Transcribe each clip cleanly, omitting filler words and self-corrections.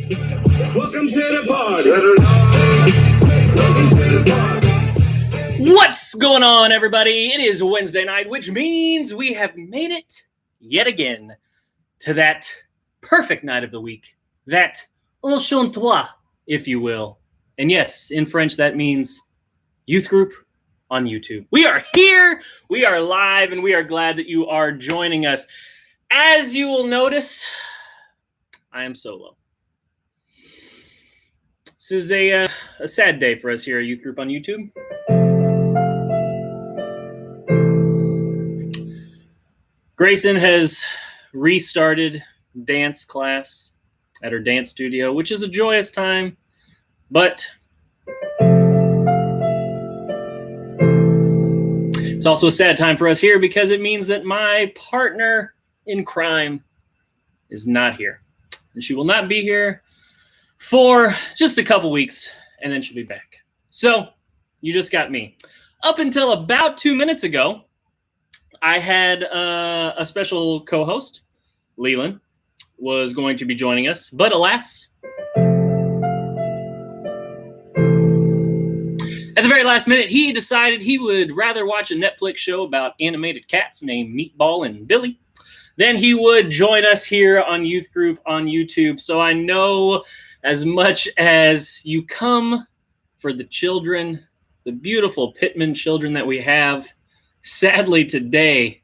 Welcome to the party. Welcome to the party. What's going on, everybody? It is Wednesday night, which means we have made it yet again to that perfect night of the week, that enchantoire, if you will. And yes, in French, that means youth group on YouTube. We are here, we are live, and we are glad that you are joining us. As you will notice, I am solo. This is a sad day for us here at Youth Group on YouTube. Grayson has restarted dance class at her dance studio, which is a joyous time, but it's also a sad time for us here because it means that my partner in crime is not here. And she will not be here for just a couple weeks, and then she'll be back. So you just got me. Up until about 2 minutes ago, I had a special co-host. Leland was going to be joining us, but alas, at the very last minute, he decided he would rather watch a Netflix show about animated cats named Meatball and Billy than he would join us here on Youth Group on YouTube. So I know as much as you come for the children, the beautiful Pittman children that we have, sadly today,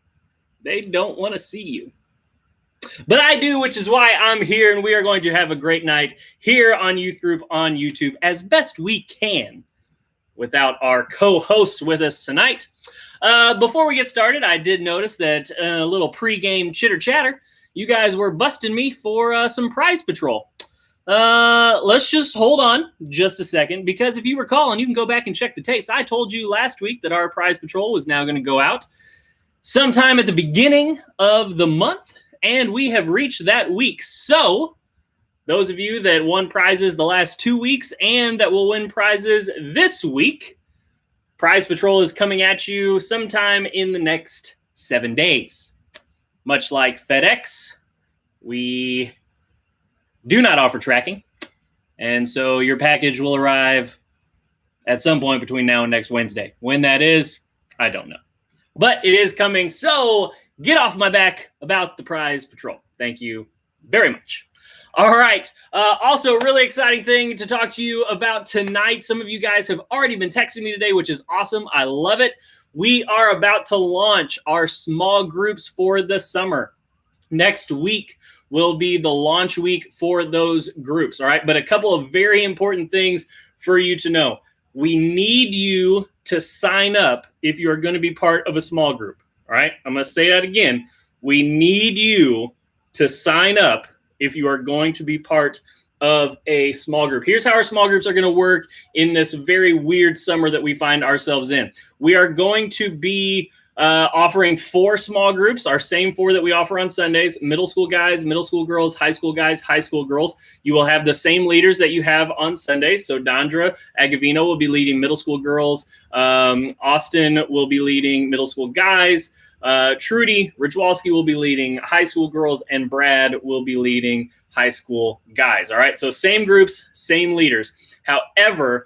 they don't want to see you. But I do, which is why I'm here, and we are going to have a great night here on Youth Group on YouTube as best we can without our co-hosts with us tonight. Before we get started, I did notice that a little pregame chitter-chatter, you guys were busting me for some prize patrol. Let's just hold on just a second, because if you recall, and you can go back and check the tapes, I told you last week that our prize patrol was now going to go out sometime at the beginning of the month, and we have reached that week. So those of you that won prizes the last 2 weeks and that will win prizes this week, prize patrol is coming at you sometime in the next 7 days. Much like FedEx, we do not offer tracking, and so your package will arrive at some point between now and next Wednesday. When that is, I don't know. But it is coming, so get off my back about the prize patrol. Thank you very much. All right. Also, really exciting thing to talk to you about tonight. Some of you guys have already been texting me today, which is awesome. I love it. We are about to launch our small groups for the summer. Next week will be the launch week for those groups. All right. But a couple of very important things for you to know. We need you to sign up if you are going to be part of a small group. All right. I'm going to say that again. We need you to sign up if you are going to be part of a small group. Here's how our small groups are going to work in this very weird summer that we find ourselves in. We are going to be offering 4 small groups, our same 4 that we offer on Sundays: middle school guys, middle school girls, high school guys, high school girls. You will have the same leaders that you have on Sundays. So Dondra Agavino will be leading middle school girls. Austin will be leading middle school guys. Trudy Ridgewalski will be leading high school girls, and Brad will be leading high school guys. All right, so same groups, same leaders. However,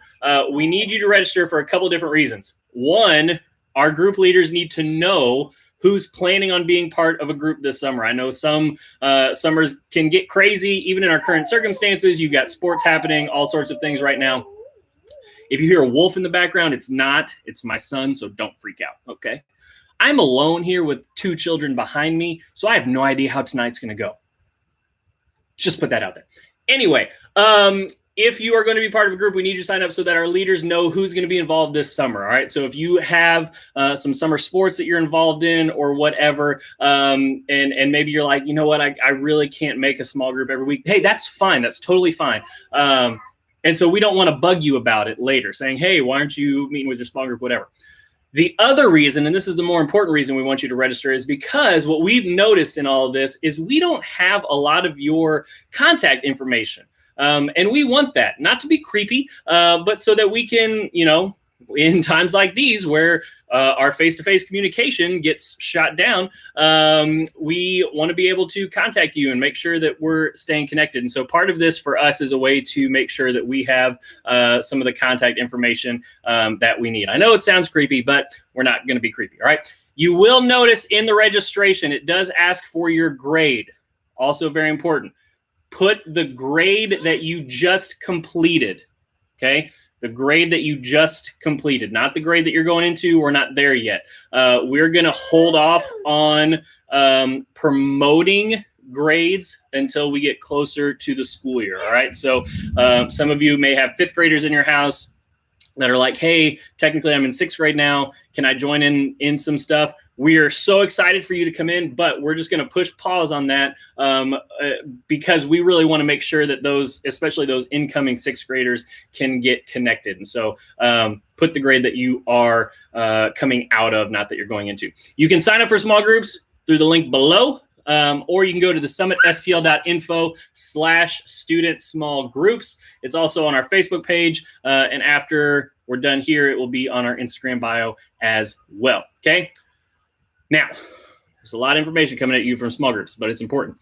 we need you to register for a couple different reasons. One, our group leaders need to know who's planning on being part of a group this summer. I know some summers can get crazy, even in our current circumstances. You've got sports happening, all sorts of things right now. If you hear a wolf in the background, it's not. It's my son, so don't freak out, okay? I'm alone here with 2 children behind me, so I have no idea how tonight's going to go. Just put that out there. Anyway, if you are going to be part of a group, we need you to sign up so that our leaders know who's going to be involved this summer. All right. So if you have some summer sports that you're involved in or whatever, and maybe you're like, you know what, I really can't make a small group every week. Hey, that's fine. That's totally fine. And so we don't want to bug you about it later saying, hey, why aren't you meeting with your small group, whatever. The other reason, and this is the more important reason we want you to register, is because what we've noticed in all of this is we don't have a lot of your contact information. And we want that, not to be creepy, but so that we can, in times like these where our face-to-face communication gets shot down, we want to be able to contact you and make sure that we're staying connected. And so part of this for us is a way to make sure that we have some of the contact information that we need. I know it sounds creepy, but we're not going to be creepy. All right. You will notice in the registration, it does ask for your grade. Also very important. Put the grade that you just completed. Okay. The grade that you just completed, not the grade that you're going into. We're not there yet. We're going to hold off on promoting grades until we get closer to the school year. All right. So some of you may have fifth graders in your house that are like, hey, technically I'm in sixth grade now. Can I join in some stuff? We are so excited for you to come in, but we're just going to push pause on that because we really want to make sure that those, especially those incoming sixth graders, can get connected. And so put the grade that you are coming out of, not that you're going into. You can sign up for small groups through the link below. Or you can go to the summitstl.info/student small groups. It's also on our Facebook page. And after we're done here, it will be on our Instagram bio as well. Okay. Now, there's a lot of information coming at you from small groups, but it's important.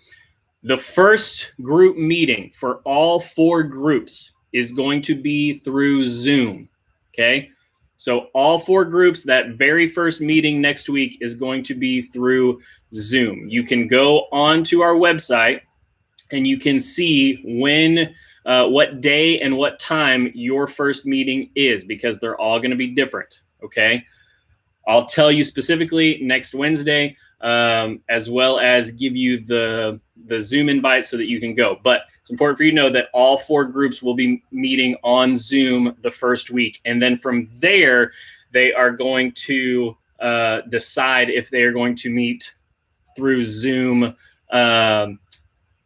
The first group meeting for all 4 groups is going to be through Zoom. Okay. So all 4 groups, that very first meeting next week is going to be through Zoom. You can go onto our website and you can see when, what day and what time your first meeting is, because they're all going to be different. Okay. I'll tell you specifically next Wednesday, as well as give you the Zoom invite so that you can go. But it's important for you to know that all 4 groups will be meeting on Zoom the first week. And then from there, they are going to decide if they are going to meet through Zoom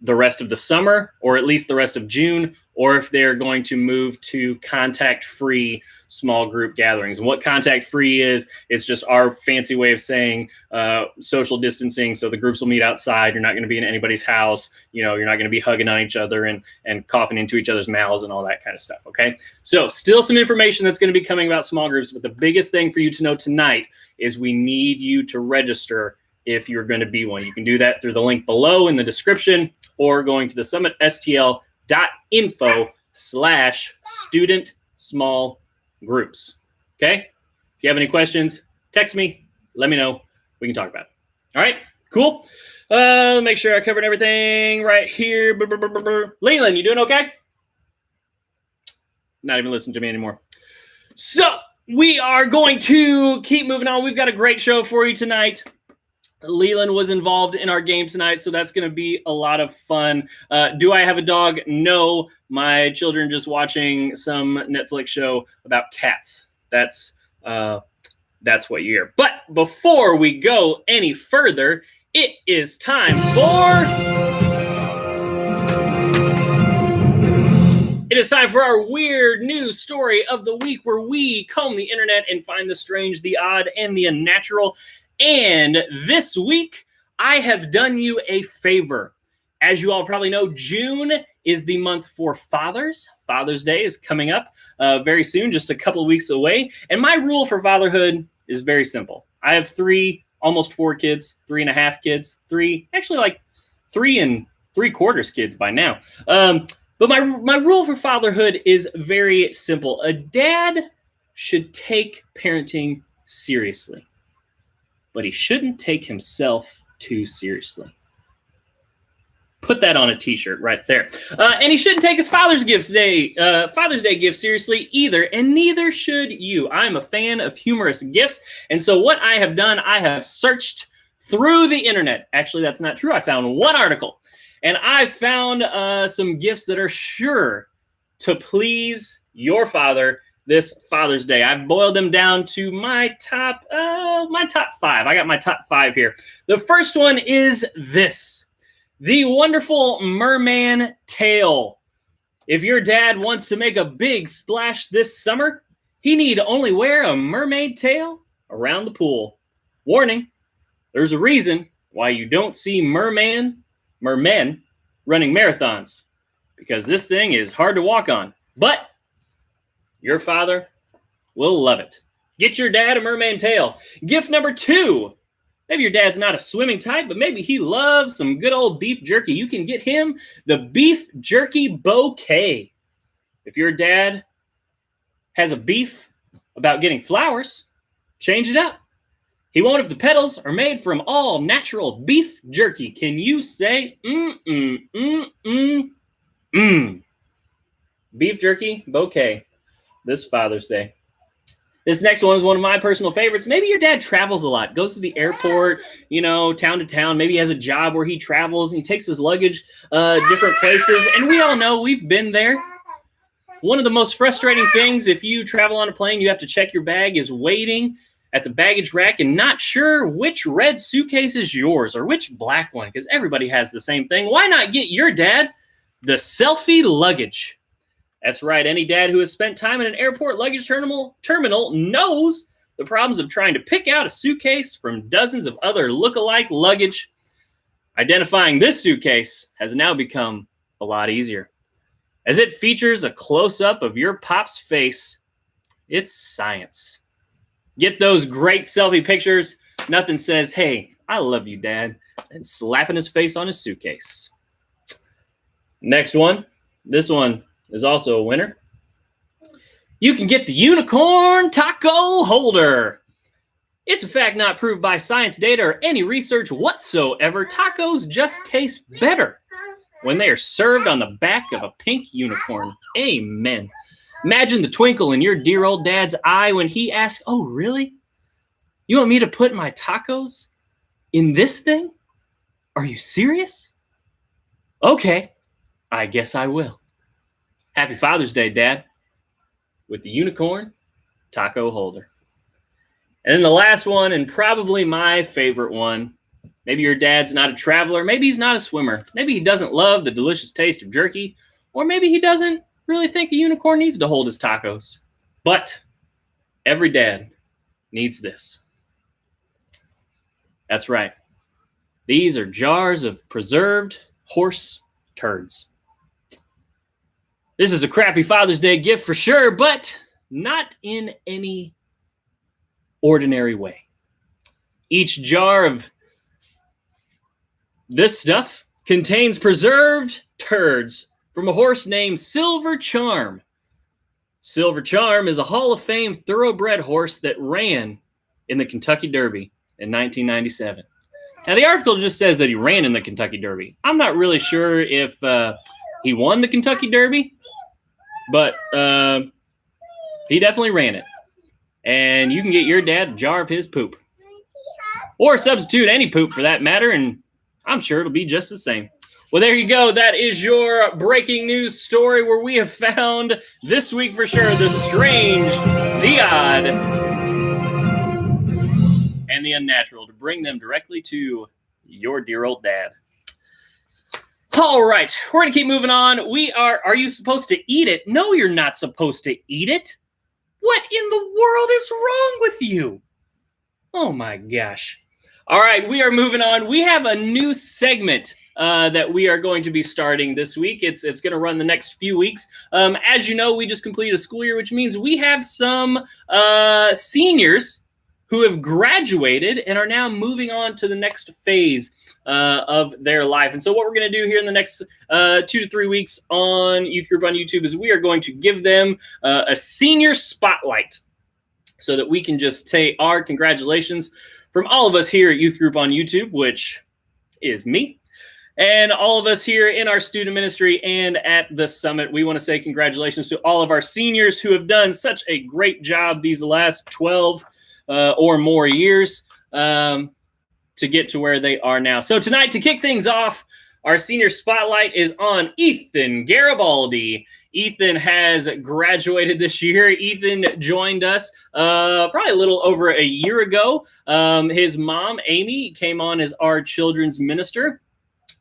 the rest of the summer, or at least the rest of June, or if they're going to move to contact-free small group gatherings. And what contact-free is, it's just our fancy way of saying social distancing. So the groups will meet outside. You're not going to be in anybody's house. You know, you're not going to be hugging on each other and coughing into each other's mouths and all that kind of stuff, okay? So still some information that's going to be coming about small groups, but the biggest thing for you to know tonight is we need you to register if you're going to be one. You can do that through the link below in the description, or going to the summitstl.info/student small groups. Okay. If you have any questions, text me, let me know. We can talk about it. All right, cool. Make sure I covered everything right here. Leland, you doing okay? Not even listening to me anymore. So we are going to keep moving on. We've got a great show for you tonight. Leland was involved in our game tonight, so that's going to be a lot of fun. Do I have a dog? No. My children just watching some Netflix show about cats. That's what you hear. But before we go any further, it is time for... It is time for our weird news story of the week, where we comb the internet and find the strange, the odd, and the unnatural. And this week, I have done you a favor. As you all probably know, June is the month for fathers. Father's Day is coming up very soon, just a couple of weeks away. And my rule for fatherhood is very simple. I have 3, almost 4 kids, 3.5 kids, 3 and 3/4 kids by now. But my rule for fatherhood is very simple. A dad should take parenting seriously, but he shouldn't take himself too seriously. Put that on a t-shirt right there. And he shouldn't take his Father's Day gift seriously either, and neither should you. I'm a fan of humorous gifts, and so what I have done, I have searched through the internet. Actually, that's not true. I found one article, and I found some gifts that are sure to please your father this Father's Day. I've boiled them down to my top 5. I got my top 5 here. The first one is this: the wonderful merman tail. If your dad wants to make a big splash this summer, he need only wear a mermaid tail around the pool. Warning, there's a reason why you don't see mermen running marathons, because this thing is hard to walk on. But your father will love it. Get your dad a merman tail. Gift number 2. Maybe your dad's not a swimming type, but maybe he loves some good old beef jerky. You can get him the beef jerky bouquet. If your dad has a beef about getting flowers, change it up. He won't if the petals are made from all natural beef jerky. Can you say beef jerky bouquet this Father's Day? This next one is one of my personal favorites. Maybe your dad travels a lot, goes to the airport, town to town. Maybe he has a job where he travels and he takes his luggage different places. And we all know we've been there. One of the most frustrating things if you travel on a plane, you have to check your bag, is waiting at the baggage rack and not sure which red suitcase is yours or which black one, because everybody has the same thing. Why not get your dad the selfie luggage? That's right. Any dad who has spent time in an airport luggage terminal knows the problems of trying to pick out a suitcase from dozens of other look-alike luggage. Identifying this suitcase has now become a lot easier, as it features a close-up of your pop's face. It's science. Get those great selfie pictures. Nothing says, "Hey, I love you, Dad," and slapping his face on his suitcase. Next one. This one is also a winner. You can get the unicorn taco holder. It's a fact not proved by science data or any research whatsoever. Tacos just taste better when they are served on the back of a pink unicorn. Amen. Imagine the twinkle in your dear old dad's eye when he asks, "Oh, really? You want me to put my tacos in this thing? Are you serious? Okay, I guess I will." Happy Father's Day, Dad, with the unicorn taco holder. And then the last one, and probably my favorite one. Maybe your dad's not a traveler. Maybe he's not a swimmer. Maybe he doesn't love the delicious taste of jerky. Or maybe he doesn't really think a unicorn needs to hold his tacos. But every dad needs this. That's right. These are jars of preserved horse turds. This is a crappy Father's Day gift for sure, but not in any ordinary way. Each jar of this stuff contains preserved turds from a horse named Silver Charm. Silver Charm is a Hall of Fame thoroughbred horse that ran in the Kentucky Derby in 1997. Now, the article just says that he ran in the Kentucky Derby. I'm not really sure if he won the Kentucky Derby, but he definitely ran it. And you can get your dad a jar of his poop. Or substitute any poop for that matter, and I'm sure it'll be just the same. Well, there you go. That is your breaking news story where we have found this week for sure the strange, the odd, and the unnatural to bring them directly to your dear old dad. All right, we're going to keep moving on. Are you supposed to eat it? No, you're not supposed to eat it. What in the world is wrong with you? Oh my gosh. All right, we are moving on. We have a new segment that we are going to be starting this week. It's going to run the next few weeks. As you know, we just completed a school year, which means we have some seniors who have graduated and are now moving on to the next phase of their life. And so what we're going to do here in the next 2 to 3 weeks on Youth Group on YouTube is we are going to give them a senior spotlight so that we can just say our congratulations from all of us here at Youth Group on YouTube, which is me, and all of us here in our student ministry and at the summit. We want to say congratulations to all of our seniors who have done such a great job these last 12 or more years to get to where they are now. So tonight, to kick things off, our senior spotlight is on Ethan Garibaldi. Ethan has graduated this year. Ethan joined us probably a little over a year ago. His mom, Amy, came on as our children's minister.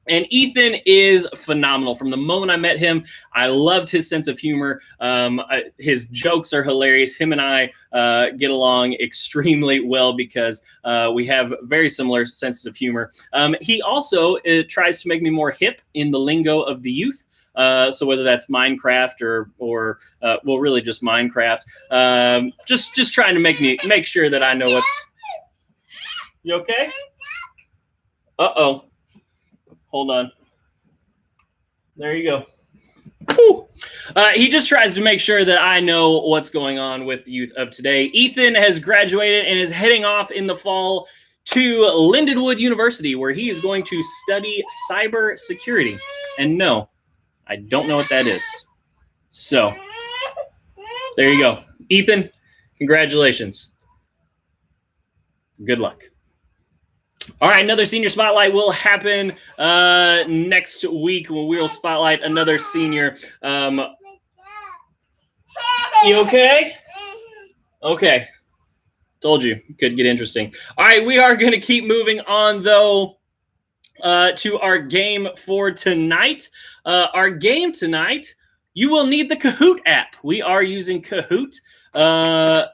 And Ethan is phenomenal. From the moment I met him, I loved his sense of humor. His jokes are hilarious. Him and I get along extremely well because we have very similar senses of humor. He also tries to make me more hip in the lingo of the youth. So whether that's Minecraft or well, really just Minecraft, just trying to make sure that I know what's. You okay? Uh-oh. Hold on. There you go. He just tries to make sure that I know what's going on with the youth of today. Ethan has graduated and is heading off in the fall to Lindenwood University, where he is going to study cyber security. And no, I don't know what that is. So there you go. Ethan, congratulations. Good luck. All right, another senior spotlight will happen next week when we will spotlight another senior. You okay? Okay. Told you. Could get interesting. All right, we are going to keep moving on, though, to our game for tonight. Our game tonight, you will need the KAHOOT app. We are using KAHOOT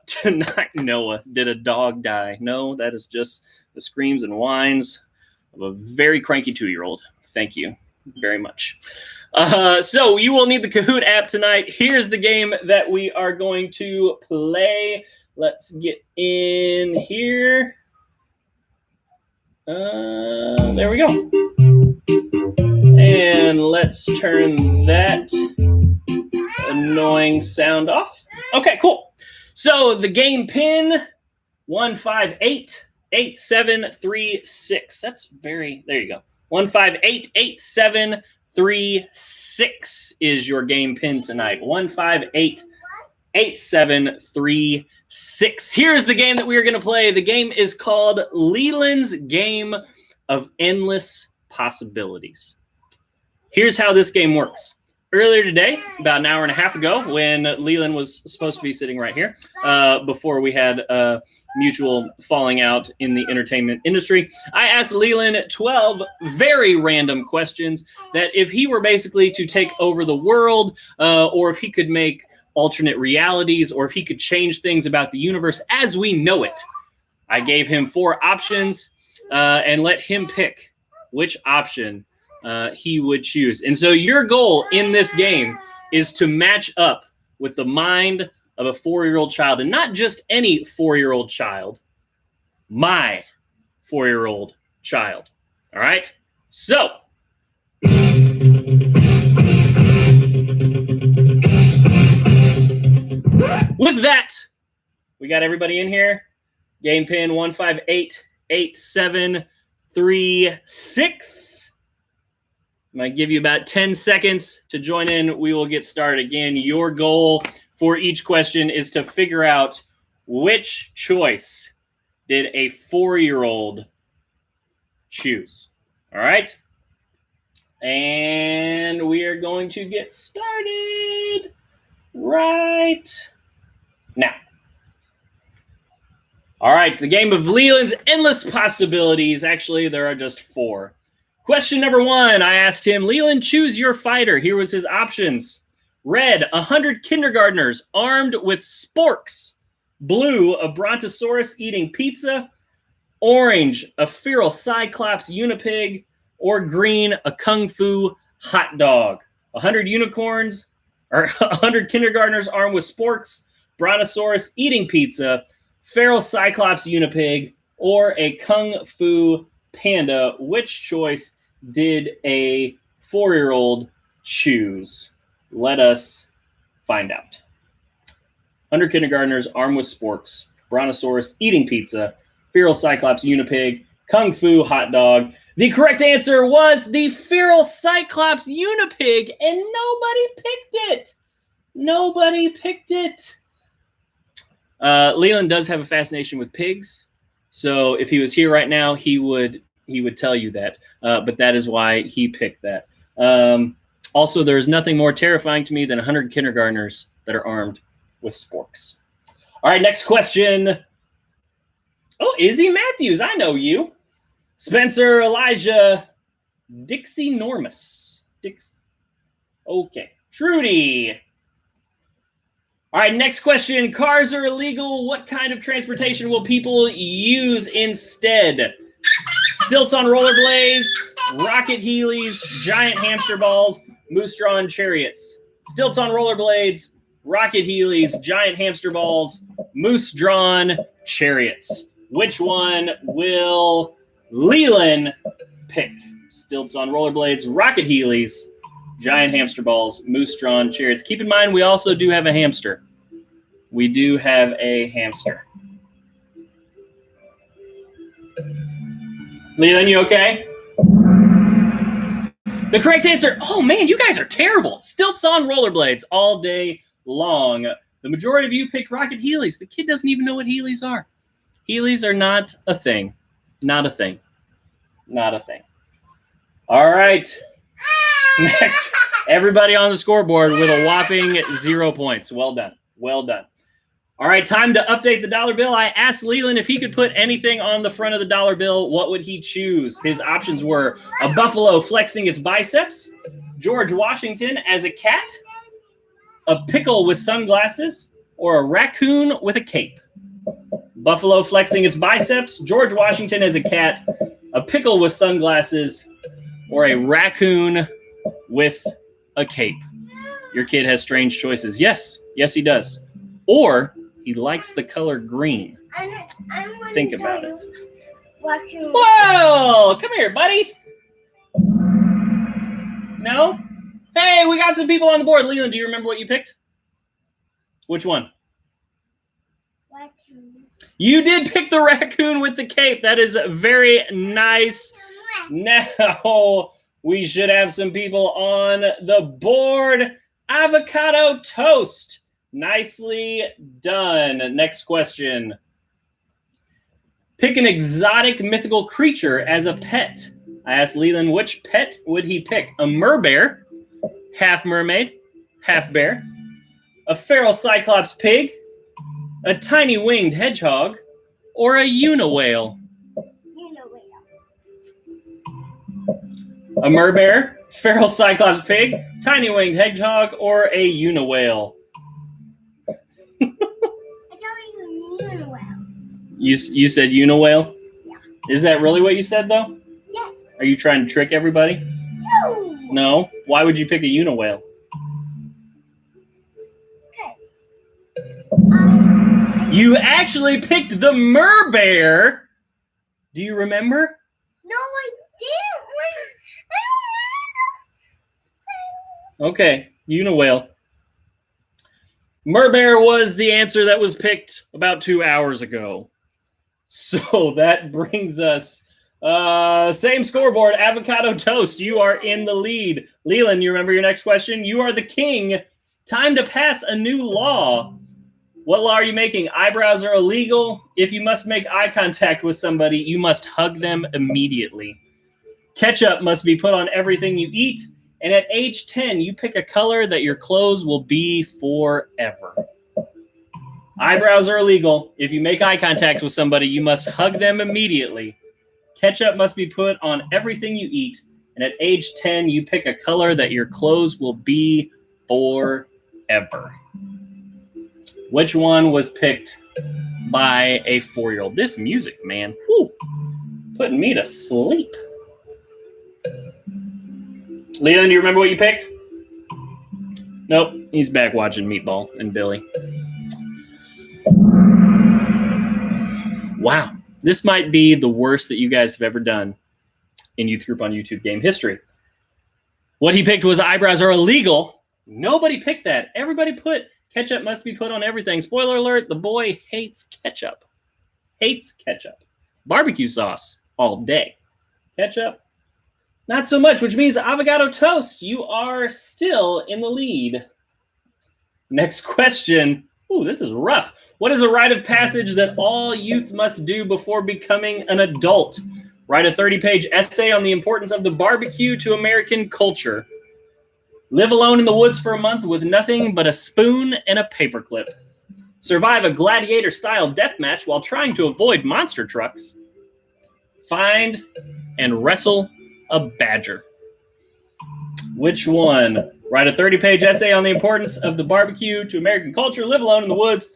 tonight. Noah, did a dog die? No, that is just the screams and whines of a very cranky 2-year-old. Thank you very much. So you will need the KAHOOT app tonight. Here's the game that we are going to play. Let's get in here. There we go. And let's turn that annoying sound off. Okay, cool. So the game pin, 1588736. That's very, there you go. 1588736 is your game pin tonight. 1588736. Here's the game that we are going to play. The game is called Leland's Game of Endless Possibilities. Here's how this game works. Earlier today, about an hour and a half ago, when Leland was supposed to be sitting right here, before we had a mutual falling out in the entertainment industry, I asked Leland 12 very random questions that if he were basically to take over the world, or if he could make alternate realities, or if he could change things about the universe as we know it, I gave him 4 options and let him pick which option he would choose. And so your goal in this game is to match up with the mind of a 4-year-old child, and not just any 4-year-old child, my 4-year-old child. All right? So with that, we got everybody in here. Game pin 1588736. I'm going to give you about 10 seconds to join in. We will get started. Again, your goal for each question is to figure out which choice did a 4-year-old choose. All right? And we are going to get started right now. All right, the game of Leland's Endless Possibilities. Actually, there are just 4. Question number 1, I asked him, Leland, choose your fighter. Here was his options. Red, 100 kindergartners armed with sporks. Blue, a brontosaurus eating pizza. Orange, a feral cyclops unipig. Or green, a kung fu hot dog. 100 unicorns, or 100 kindergartners armed with sporks. Brontosaurus eating pizza. Feral cyclops unipig. Or a kung fu panda. Which choice did a 4-year-old choose? Let us find out. 100 kindergartners armed with sporks, brontosaurus eating pizza, feral cyclops unipig, kung fu hot dog. The correct answer was the feral cyclops unipig, and nobody picked it. Nobody picked it. Leland does have a fascination with pigs, so if he was here right now, he would tell you that, but that is why he picked that. Also, there's nothing more terrifying to me than 100 kindergartners that are armed with sporks. All right, next question. Oh, Izzy Matthews, I know you. Spencer, Elijah, Dixie Normus. Okay. Trudy. All right, next question. Cars are illegal. What kind of transportation will people use instead? Stilts on rollerblades, rocket heelys, giant hamster balls, moose-drawn chariots. Stilts on rollerblades, rocket heelys, giant hamster balls, moose-drawn chariots. Which one will Leland pick? Stilts on rollerblades, rocket heelys, giant hamster balls, moose-drawn chariots. Keep in mind, we also do have a hamster. We do have a hamster. Leland, you okay? The correct answer, oh man, you guys are terrible. Stilts on rollerblades all day long. The majority of you picked rocket heelys. The kid doesn't even know what heelys are. Heelys are not a thing. Not a thing. Not a thing. All right. Next, everybody on the scoreboard with a whopping 0 points. Well done. Well done. All right, time to update the dollar bill. I asked Leland if he could put anything on the front of the dollar bill, what would he choose? His options were a buffalo flexing its biceps, George Washington as a cat, a pickle with sunglasses, or a raccoon with a cape. Buffalo flexing its biceps, George Washington as a cat, a pickle with sunglasses, or a raccoon with a cape. Your kid has strange choices. Yes, he does. Or he likes the color green. Think about it. Whoa! Come here, buddy. No? Hey, we got some people on the board. Leland, do you remember what you picked? Which one? Raccoon. You did pick the raccoon with the cape. That is very nice. Now we should have some people on the board. Avocado toast. Nicely done. Next question. Pick an exotic mythical creature as a pet. I asked Leland which pet would he pick? A merbear, half mermaid, half bear, a feral cyclops pig, a tiny winged hedgehog, or a uniwhale? A merbear, feral cyclops pig, tiny winged hedgehog, or a uniwhale? You said uniwhale? Yeah. Is that really what you said, though? Yes. Are you trying to trick everybody? No. No? Why would you pick a uniwhale? You actually picked the merbear. Do you remember? No, I didn't. Okay, uniwhale. Merbear was the answer that was picked about 2 hours ago. So that brings us same scoreboard, avocado toast. You are in the lead. Leland, you remember your next question? You are the king. Time to pass a new law. What law are you making? Eyebrows are illegal. If you must make eye contact with somebody, you must hug them immediately. Ketchup must be put on everything you eat. And at age 10, you pick a color that your clothes will be forever. Eyebrows are illegal. If you make eye contact with somebody, you must hug them immediately. Ketchup must be put on everything you eat. And at age 10, you pick a color that your clothes will be forever. Which one was picked by a 4-year-old? This music, man, whew, putting me to sleep. Leland, do you remember what you picked? Nope, he's back watching Meatball and Billy. Wow, this might be the worst that you guys have ever done in Youth Group on YouTube game history. What he picked was eyebrows are illegal. Nobody picked that. Everybody put ketchup must be put on everything. Spoiler alert, the boy hates ketchup. Hates ketchup. Barbecue sauce all day. Ketchup, not so much, which means avocado toast. You are still in the lead. Next question. Ooh, this is rough. What is a rite of passage that all youth must do before becoming an adult? Write a 30-page essay on the importance of the barbecue to American culture. Live alone in the woods for a month with nothing but a spoon and a paperclip. Survive a gladiator-style death match while trying to avoid monster trucks. Find and wrestle a badger? Which one? Write a 30-page essay on the importance of the barbecue to American culture. Live alone in the woods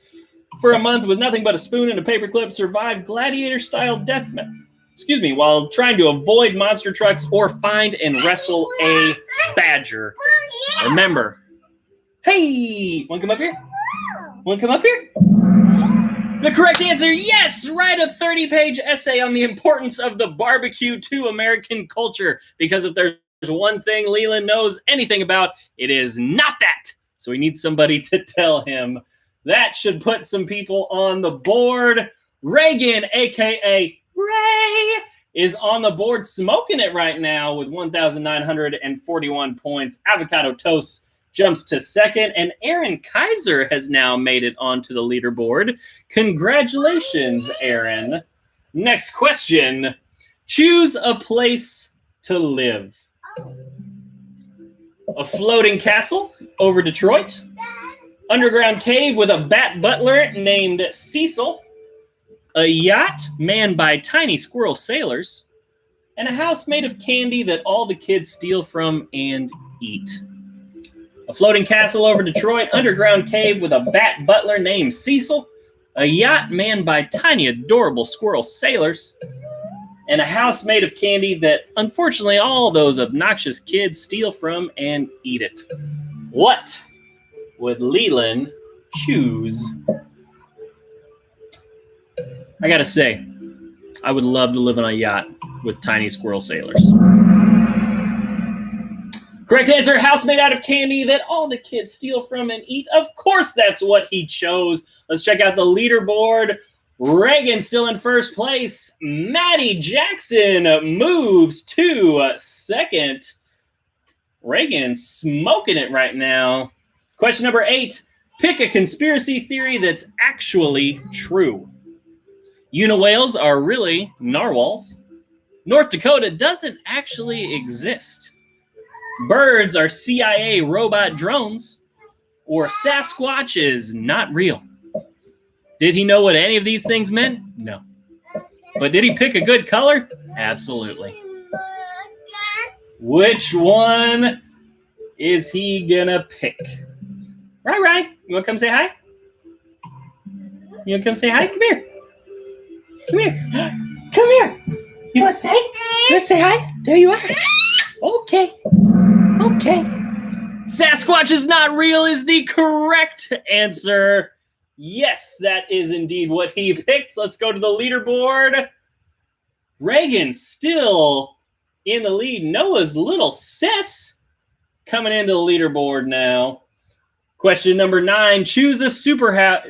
for a month with nothing but a spoon and a paperclip. Survive gladiator-style death while trying to avoid monster trucks or find and wrestle a badger. Remember, hey, want to come up here? Want to come up here? The correct answer, yes! Write a 30-page essay on the importance of the barbecue to American culture. Because if there's one thing Leland knows anything about, it is not that. So we need somebody to tell him. That should put some people on the board. Reagan, a.k.a. Ray, is on the board smoking it right now with 1,941 points. Avocado Toast jumps to second, and Aaron Kaiser has now made it onto the leaderboard. Congratulations, Aaron. Next question. Choose a place to live. A floating castle over Detroit. Underground cave with a bat butler named Cecil. A yacht manned by tiny squirrel sailors. And a house made of candy that all the kids steal from and eat. A floating castle over Detroit, underground cave with a bat butler named Cecil, a yacht manned by tiny adorable squirrel sailors, and a house made of candy that unfortunately all those obnoxious kids steal from and eat it. What would Leland choose? I gotta say, I would love to live on a yacht with tiny squirrel sailors. Correct answer, house made out of candy that all the kids steal from and eat. Of course, that's what he chose. Let's check out the leaderboard. Reagan still in first place. Maddie Jackson moves to second. Reagan smoking it right now. Question number 8. Pick a conspiracy theory that's actually true. Uniwhales are really narwhals. North Dakota doesn't actually exist. Birds are CIA robot drones, or Sasquatch is not real. Did he know what any of these things meant? No. But did he pick a good color? Absolutely. Which one is he gonna pick? Right. You wanna come say hi? You wanna come say hi? Come here. Come here. Come here. You wanna say? You wanna say hi? There you are. Okay. Sasquatch is not real is the correct answer. Yes, that is indeed what he picked. Let's go to the leaderboard. Reagan still in the lead. Noah's little sis coming into the leaderboard now. Question number 9. Choose a superpower.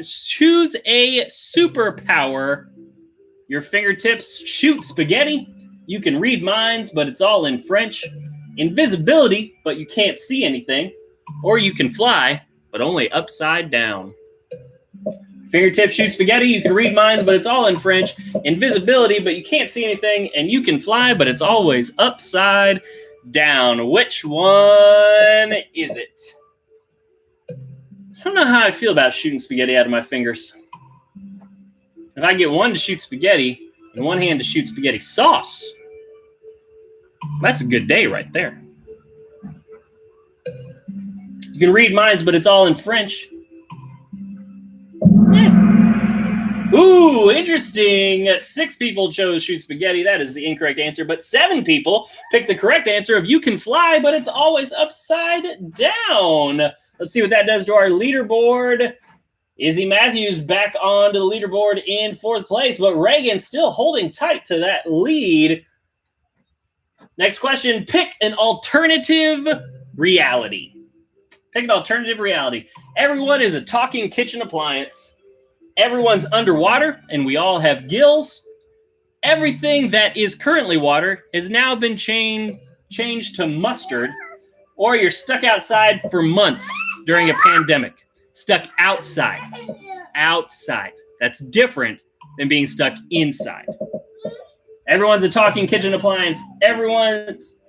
Your fingertips shoot spaghetti. You can read minds, but it's all in French. Invisibility, but you can't see anything. Or you can fly, but only upside down. Fingertips shoot spaghetti. You can read minds, but it's all in French. Invisibility, but you can't see anything. And you can fly, but it's always upside down. Which one is it? I don't know how I feel about shooting spaghetti out of my fingers. If I get one to shoot spaghetti and one hand to shoot spaghetti sauce, that's a good day right there. You can read minds, but it's all in French. Ooh, interesting. 6 people chose shoot spaghetti. That is the incorrect answer. But 7 people picked the correct answer of you can fly, but it's always upside down. Let's see what that does to our leaderboard. Izzy Matthews back on to the leaderboard in 4th place, but Reagan still holding tight to that lead. Next question, pick an alternative reality. Pick an alternative reality. Everyone is a talking kitchen appliance. Everyone's underwater, and we all have gills. Everything that is currently water has now been changed to mustard, or you're stuck outside for months during a pandemic. Stuck outside. Outside. That's different than being stuck inside. Everyone's a talking kitchen appliance.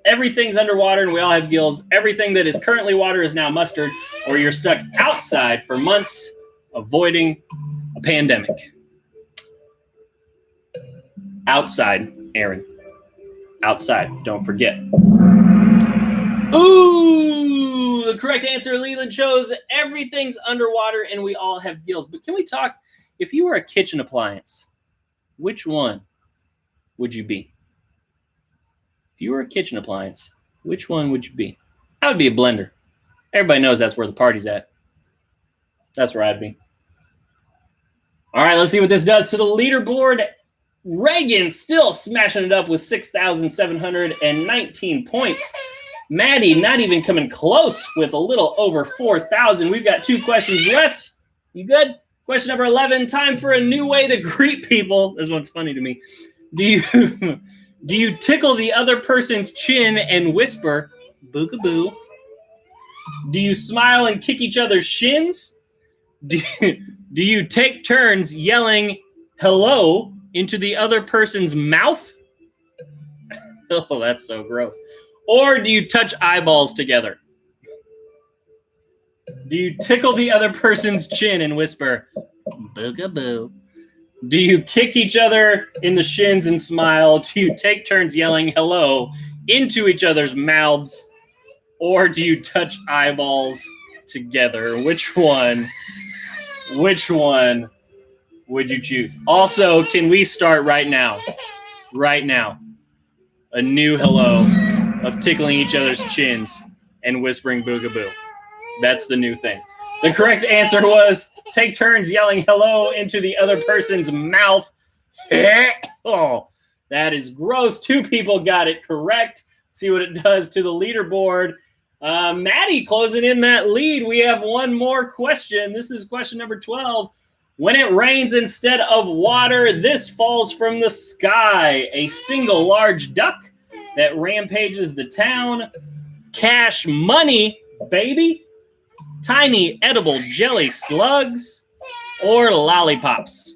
Everything's underwater, and we all have gills. Everything that is currently water is now mustard, or you're stuck outside for months avoiding a pandemic. Outside, Aaron. outside. Don't forget. Ooh, the correct answer, Leland, chose everything's underwater and we all have gills. But can we talk, if you were a kitchen appliance, which one would you be? If you were a kitchen appliance, which one would you be? I would be a blender. Everybody knows that's where the party's at. That's where I'd be. All right, let's see what this does to the leaderboard. Reagan still smashing it up with 6,719 points. Maddie not even coming close with a little over 4,000. We've got 2 questions left. You good? Question number 11, time for a new way to greet people. This one's funny to me. Do you tickle the other person's chin and whisper, boogaboo? Do you smile and kick each other's shins? Do you take turns yelling hello into the other person's mouth? Oh, that's so gross. Or do you touch eyeballs together? Do you tickle the other person's chin and whisper, boogaboo? Do you kick each other in the shins and smile? Do you take turns yelling hello into each other's mouths? Or do you touch eyeballs together? Which one would you choose? Also, can we start right now? Right now. A new hello of tickling each other's chins and whispering boogaboo. That's the new thing. The correct answer was take turns yelling hello into the other person's mouth. Oh, that is gross. 2 people got it correct. See what it does to the leaderboard. Maddie closing in that lead. We have one more question. This is question number 12. When it rains instead of water, this falls from the sky. A single large duck that rampages the town. Cash money, baby. Tiny edible jelly slugs, or lollipops.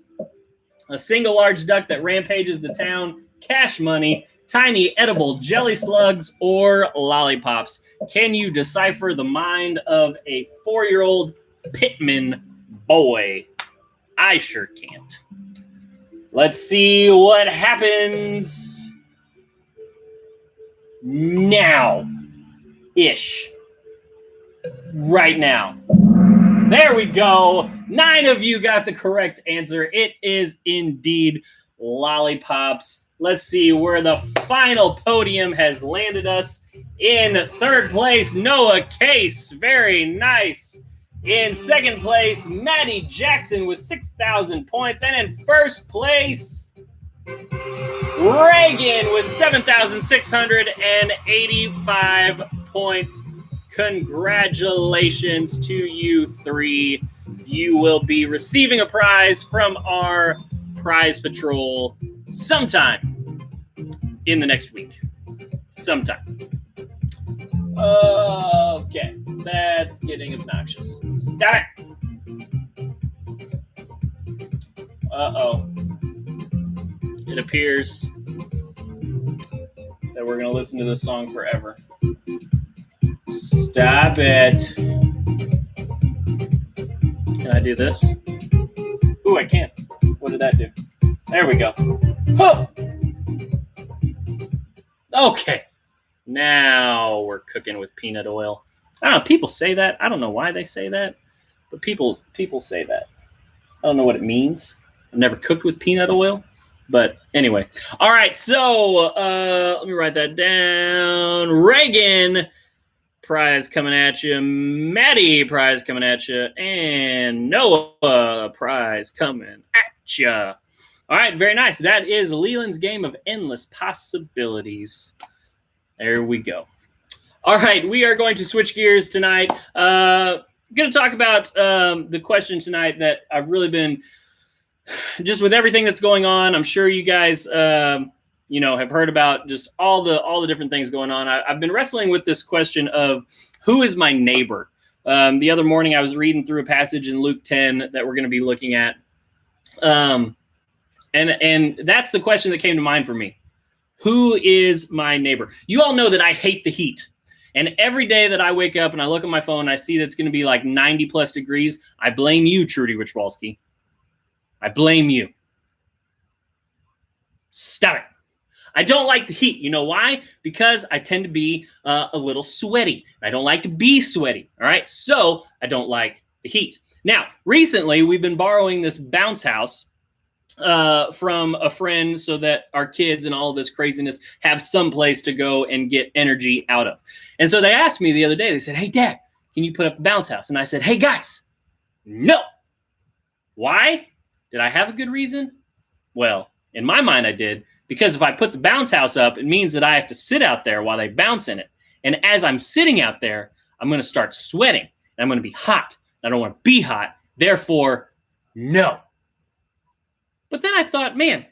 A single large duck that rampages the town, cash money, tiny edible jelly slugs, or lollipops. Can you decipher the mind of a 4-year-old Pittman boy? I sure can't. Let's see what happens now-ish. Right now. There we go. 9 of you got the correct answer. It is indeed lollipops. Let's see where the final podium has landed us. In 3rd place, Noah Case. Very nice. In 2nd place, Maddie Jackson with 6,000 points. And in 1st place, Reagan with 7,685 points. Congratulations to you 3. You will be receiving a prize from our prize patrol sometime in the next week. Sometime. Okay, that's getting obnoxious. Stop it. Uh-oh. It appears that we're going to listen to this song forever. Stop it. Can I do this? Ooh, I can't. What did that do? There we go. Oh! Okay. Now we're cooking with peanut oil. I don't know. People say that. I don't know why they say that, but people say that. I don't know what it means. I've never cooked with peanut oil, but anyway. All right. So let me write that down. Reagan, prize coming at you. Maddie, prize coming at you. And Noah, prize coming at you. All right, very nice. That is Leland's game of endless possibilities. There we go. All right, we are going to switch gears tonight. Going to talk about the question tonight that I've really been, just with everything that's going on, I'm sure you guys have heard about just all the different things going on. I've been wrestling with this question of who is my neighbor. The other morning I was reading through a passage in Luke 10 that we're going to be looking at. And that's the question that came to mind for me. Who is my neighbor? You all know that I hate the heat. And every day that I wake up and I look at my phone and I see that it's going to be like 90 plus degrees, I blame you, Trudy Wichwalski. I blame you. Stop it. I don't like the heat. You know why? Because I tend to be a little sweaty. I don't like to be sweaty. All right. So I don't like the heat. Now, recently, we've been borrowing this bounce house from a friend so that our kids and all of this craziness have some place to go and get energy out of. And so they asked me the other day, they said, hey, Dad, can you put up the bounce house? And I said, hey, guys, no. Why? Did I have a good reason? Well, in my mind, I did. Because if I put the bounce house up, it means that I have to sit out there while they bounce in it. And as I'm sitting out there, I'm going to start sweating. And I'm going to be hot. I don't want to be hot. Therefore, no. But then I thought, man,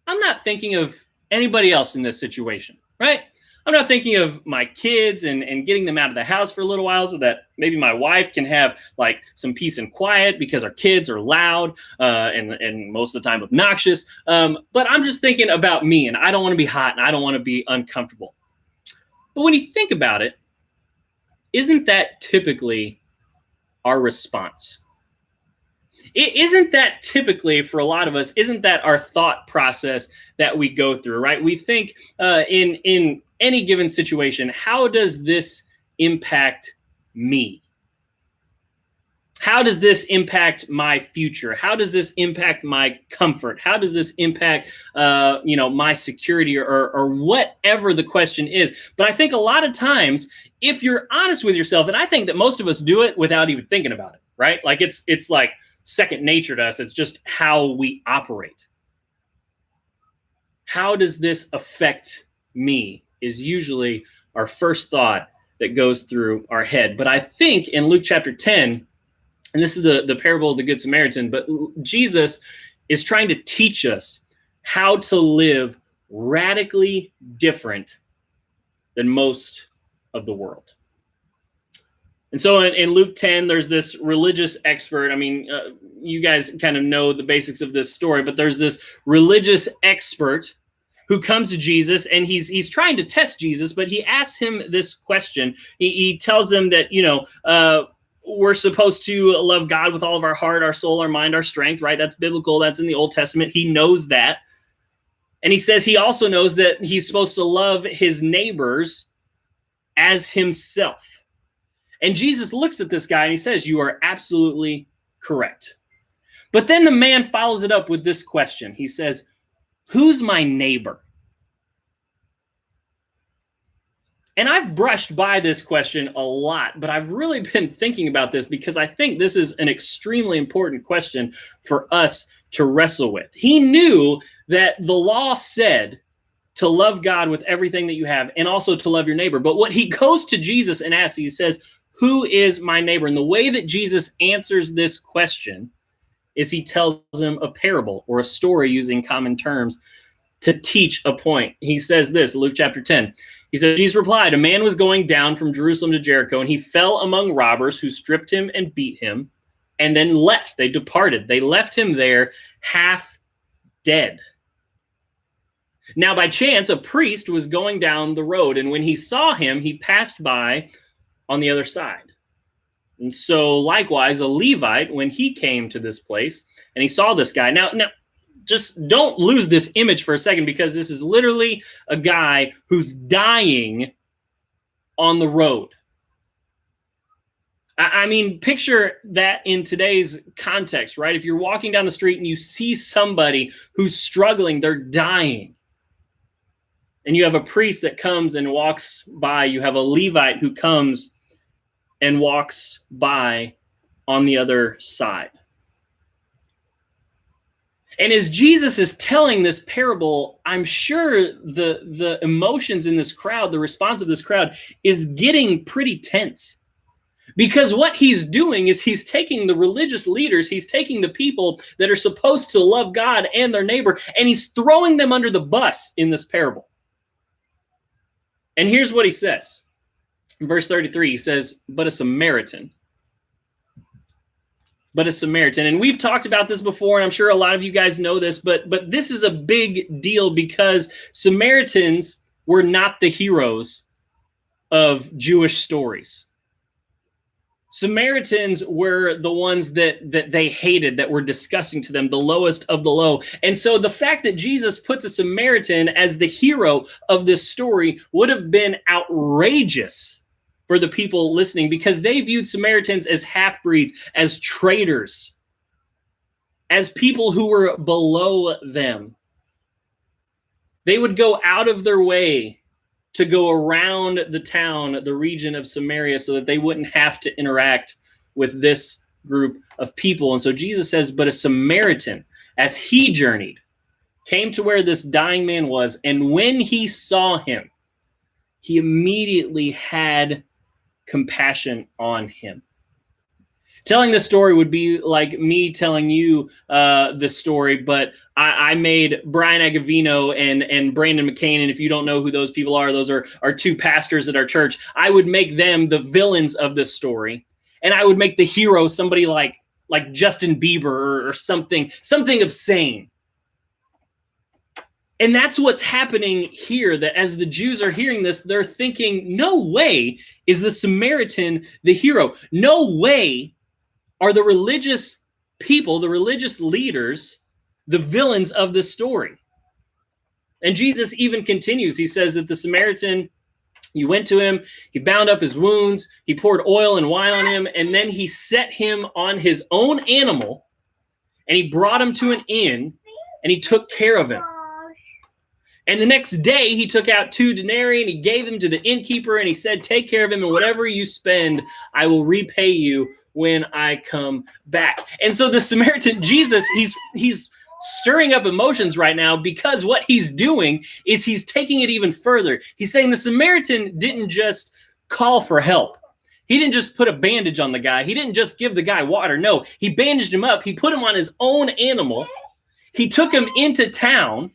I'm not thinking of anybody else in this situation, right? I'm not thinking of my kids and getting them out of the house for a little while so that maybe my wife can have like some peace and quiet because our kids are loud and most of the time obnoxious. But I'm just thinking about me, and I don't want to be hot and I don't want to be uncomfortable. But when you think about it, isn't that typically our response? Isn't that typically, for a lot of us, isn't that our thought process that we go through, right? We think in any given situation, how does this impact me? How does this impact my future? How does this impact my comfort? How does this impact, my security or whatever the question is? But I think a lot of times, if you're honest with yourself, and I think that most of us do it without even thinking about it, right? Like it's like second nature to us. It's just how we operate. How does this affect me is usually our first thought that goes through our head. But I think in Luke chapter 10, and this is the parable of the Good Samaritan, but Jesus is trying to teach us how to live radically different than most of the world. And so in Luke 10, there's this religious expert. I mean, you guys kind of know the basics of this story, but there's this religious expert who comes to Jesus, and he's trying to test Jesus, but he asks him this question. He tells them that, we're supposed to love God with all of our heart, our soul, our mind, our strength, right? That's biblical. That's in the Old Testament. He knows that. And he says he also knows that he's supposed to love his neighbors as himself. And Jesus looks at this guy and he says, you are absolutely correct. But then the man follows it up with this question. He says, who's my neighbor? And I've brushed by this question a lot, but I've really been thinking about this because I think this is an extremely important question for us to wrestle with. He knew that the law said to love God with everything that you have and also to love your neighbor. But what he goes to Jesus and asks, he says, who is my neighbor? And the way that Jesus answers this question is he tells him a parable or a story using common terms to teach a point. He says this, Luke chapter 10. He said, Jesus replied, a man was going down from Jerusalem to Jericho, and he fell among robbers who stripped him and beat him and then left. They departed. They left him there half dead. Now, by chance, a priest was going down the road, and when he saw him, he passed by on the other side. And so likewise, a Levite, when he came to this place and he saw this guy. Now, just don't lose this image for a second, because this is literally a guy who's dying on the road. I mean, picture that in today's context, right? If you're walking down the street and you see somebody who's struggling, they're dying. And you have a priest that comes and walks by. You have a Levite who comes and walks by on the other side. And as Jesus is telling this parable, I'm sure the emotions in this crowd, the response of this crowd is getting pretty tense. Because what he's doing is he's taking the religious leaders, he's taking the people that are supposed to love God and their neighbor, and he's throwing them under the bus in this parable. And here's what he says. In verse 33, he says, but a Samaritan. And we've talked about this before, and I'm sure a lot of you guys know this, but this is a big deal because Samaritans were not the heroes of Jewish stories. Samaritans were the ones that they hated, that were disgusting to them, the lowest of the low. And so the fact that Jesus puts a Samaritan as the hero of this story would have been outrageous for the people listening, because they viewed Samaritans as half-breeds, as traitors, as people who were below them. They would go out of their way to go around the town, the region of Samaria, so that they wouldn't have to interact with this group of people. And so Jesus says, but a Samaritan, as he journeyed, came to where this dying man was, and when he saw him, he immediately had compassion on him. Telling this story would be like me telling you this story, but I made Brian Agavino and Brandon McCain, and if you don't know who those people are, those are two pastors at our church. I would make them the villains of this story, and I would make the hero somebody like Justin Bieber or something obscene. And that's what's happening here, that as the Jews are hearing this, they're thinking, no way is the Samaritan the hero. No way are the religious people, the religious leaders, the villains of this story. And Jesus even continues. He says that the Samaritan, you went to him, he bound up his wounds, he poured oil and wine on him, and then he set him on his own animal, and he brought him to an inn, and he took care of him. And the next day, he took out 2 denarii, and he gave them to the innkeeper, and he said, take care of him, and whatever you spend, I will repay you when I come back. And so the Samaritan, Jesus, he's stirring up emotions right now, because what he's doing is he's taking it even further. He's saying the Samaritan didn't just call for help. He didn't just put a bandage on the guy. He didn't just give the guy water. No, he bandaged him up. He put him on his own animal. He took him into town.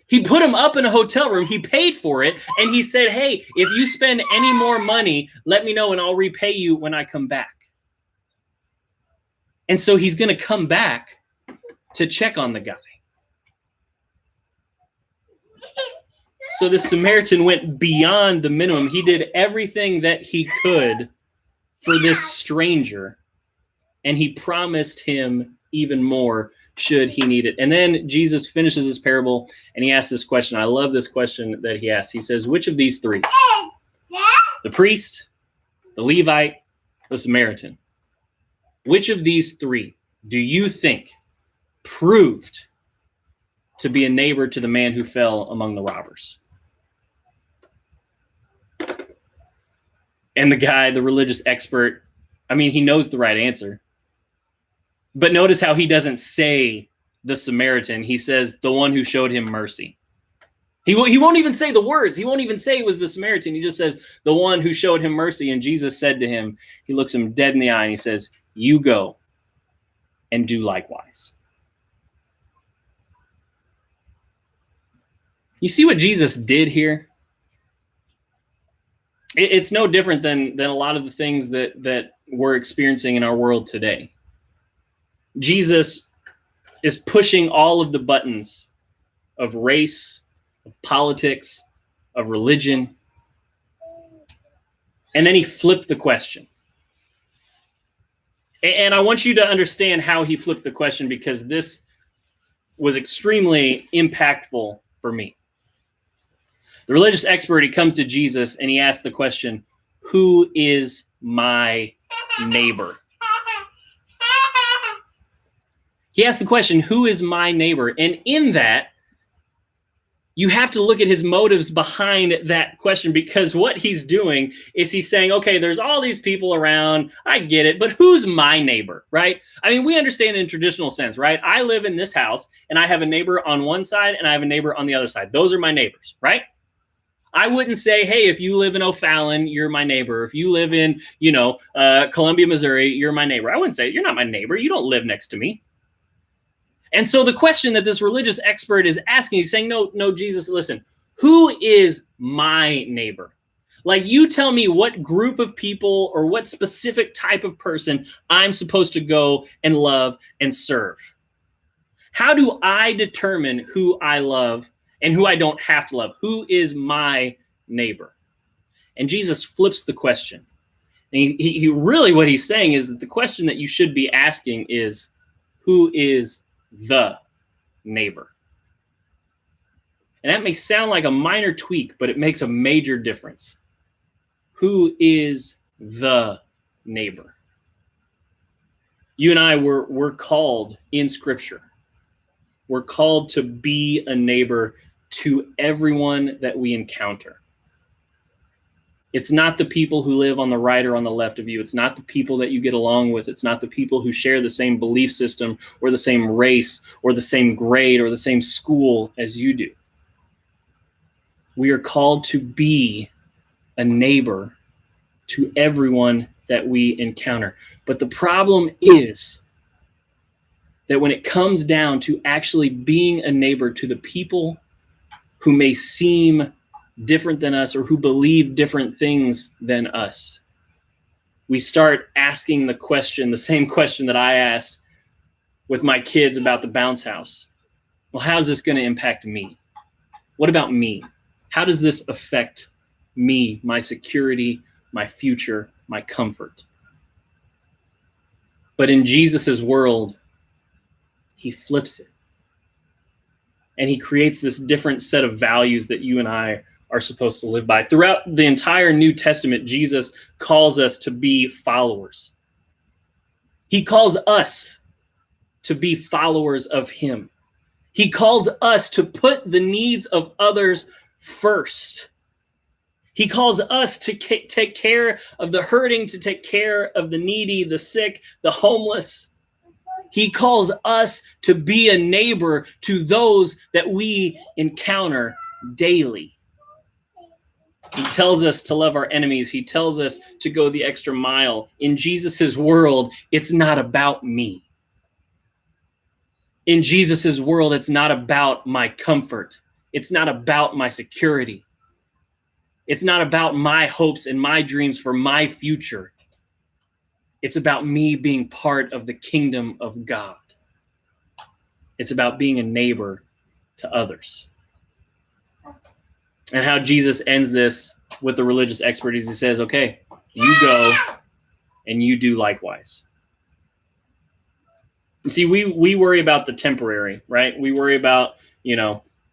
He put him up in a hotel room. He paid for it. And he said, hey, if you spend any more money, let me know and I'll repay you when I come back. And so he's going to come back to check on the guy. So the Samaritan went beyond the minimum. He did everything that he could for this stranger, and he promised him even more should he need it. And then Jesus finishes his parable, and he asks this question. I love this question that he asks. He says, which of these 3, the priest, the Levite, the Samaritan, which of these 3 do you think proved to be a neighbor to the man who fell among the robbers? And the guy, the religious expert, I mean, he knows the right answer. But notice how he doesn't say the Samaritan. He says the one who showed him mercy. He won't even say the words. He won't even say it was the Samaritan. He just says the one who showed him mercy. And Jesus said to him, he looks him dead in the eye and he says, you go and do likewise. You see what Jesus did here? It's no different than a lot of the things that we're experiencing in our world today. Jesus is pushing all of the buttons of race, of politics, of religion. And then he flipped the question. And I want you to understand how he flipped the question, because this was extremely impactful for me. The religious expert, he comes to Jesus and he asks the question, who is my neighbor? He asked the question, who is my neighbor? And in that, you have to look at his motives behind that question, because what he's doing is he's saying, okay, there's all these people around. I get it. But who's my neighbor, right? I mean, we understand in traditional sense, right? I live in this house and I have a neighbor on one side and I have a neighbor on the other side. Those are my neighbors, right? I wouldn't say, hey, if you live in O'Fallon, you're my neighbor. If you live in, Columbia, Missouri, you're my neighbor. I wouldn't say, you're not my neighbor. You don't live next to me. And so the question that this religious expert is asking, he's saying, no, Jesus, listen, who is my neighbor? Like, you tell me what group of people or what specific type of person I'm supposed to go and love and serve. How do I determine who I love and who I don't have to love? Who is my neighbor? And Jesus flips the question. And he really, what he's saying is that the question that you should be asking is, who is the neighbor? And that may sound like a minor tweak, but it makes a major difference. Who is the neighbor? You and I we're called in Scripture. We're called to be a neighbor to everyone that we encounter. It's not the people who live on the right or on the left of you. It's not the people that you get along with. It's not the people who share the same belief system or the same race or the same grade or the same school as you do. We are called to be a neighbor to everyone that we encounter. But the problem is that when it comes down to actually being a neighbor to the people who may seem different than us or who believe different things than us, we start asking the question, the same question that I asked with my kids about the bounce house. Well, how's this going to impact me? What about me? How does this affect me, my security, my future, my comfort? But in Jesus's world, he flips it. And he creates this different set of values that you and I are supposed to live by. Throughout the entire New Testament, Jesus calls us to be followers. He calls us to be followers of him. He calls us to put the needs of others first. He calls us to take care of the hurting, to take care of the needy, the sick, the homeless. He calls us to be a neighbor to those that we encounter daily. He tells us to love our enemies. He tells us to go the extra mile. In Jesus's world, it's not about me. In Jesus's world, it's not about my comfort. It's not about my security. It's not about my hopes and my dreams for my future. It's about me being part of the kingdom of God. It's about being a neighbor to others. And how Jesus ends this with the religious expert is he says, okay, you go and you do likewise. You see, we worry about the temporary, right? We worry about,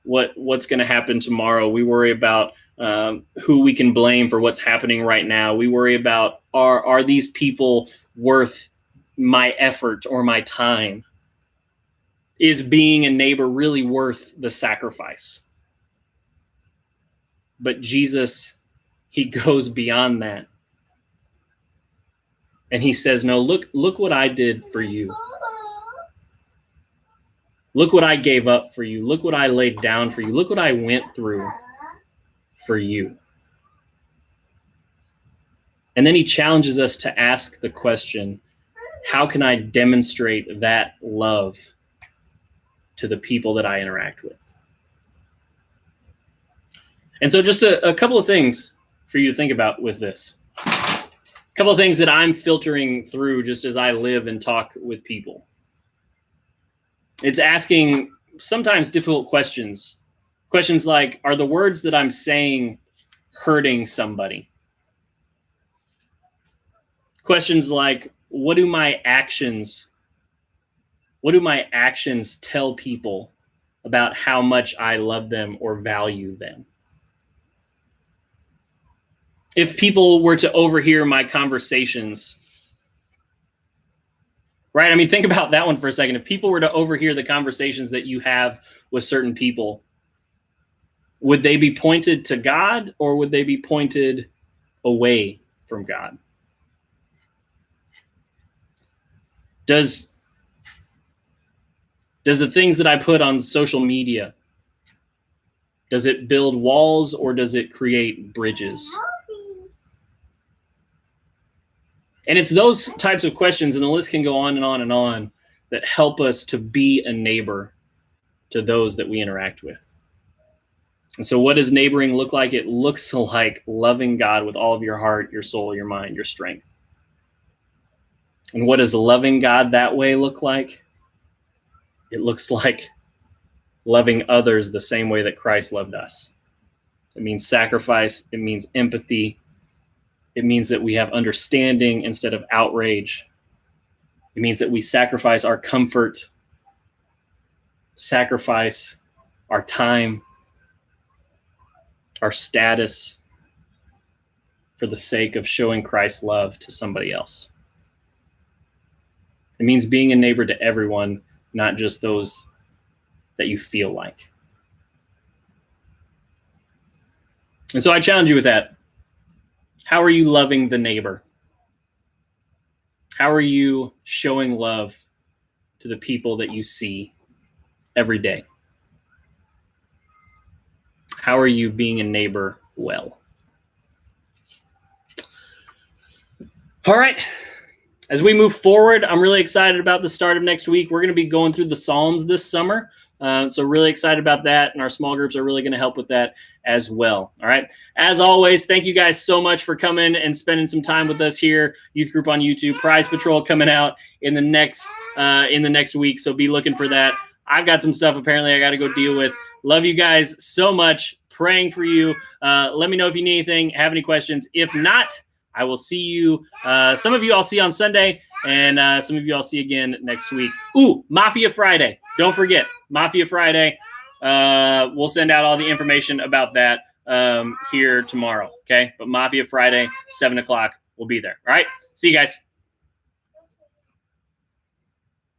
what's going to happen tomorrow. We worry about who we can blame for what's happening right now. We worry about, are these people worth my effort or my time? Is being a neighbor really worth the sacrifice? But Jesus, he goes beyond that. And he says, no, look what I did for you. Look what I gave up for you. Look what I laid down for you. Look what I went through for you. And then he challenges us to ask the question, how can I demonstrate that love to the people that I interact with? And so just a couple of things for you to think about with this. A couple of things that I'm filtering through just as I live and talk with people. It's asking sometimes difficult questions. Questions like, are the words that I'm saying hurting somebody? Questions like, what do my actions tell people about how much I love them or value them? If people were to overhear my conversations, right? I mean, think about that one for a second. If people were to overhear the conversations that you have with certain people, would they be pointed to God or would they be pointed away from God? Does the things that I put on social media, does it build walls or does it create bridges? And it's those types of questions, and the list can go on and on and on, that help us to be a neighbor to those that we interact with. And so what does neighboring look like? It looks like loving God with all of your heart, your soul, your mind, your strength. And what does loving God that way look like? It looks like loving others the same way that Christ loved us. It means sacrifice. It means empathy. It means that we have understanding instead of outrage. It means that we sacrifice our comfort, sacrifice our time, our status for the sake of showing Christ's love to somebody else. It means being a neighbor to everyone, not just those that you feel like. And so I challenge you with that. How are you loving the neighbor? How are you showing love to the people that you see every day? How are you being a neighbor well? All right. As we move forward, I'm really excited about the start of next week. We're going to be going through the Psalms this summer. So really excited about that. And our small groups are really going to help with that as well. All right. As always, thank you guys so much for coming and spending some time with us here. Youth Group on YouTube, Prize Patrol coming out in the next week. So be looking for that. I've got some stuff apparently I got to go deal with. Love you guys so much. Praying for you. Let me know if you need anything, have any questions. If not, I will see you. Some of you I'll see on Sunday, and some of you I'll see again next week. Ooh, Mafia Friday. Don't forget, Mafia Friday. We'll send out all the information about that here tomorrow, okay? But Mafia Friday, 7 o'clock, we'll be there. All right? See you guys.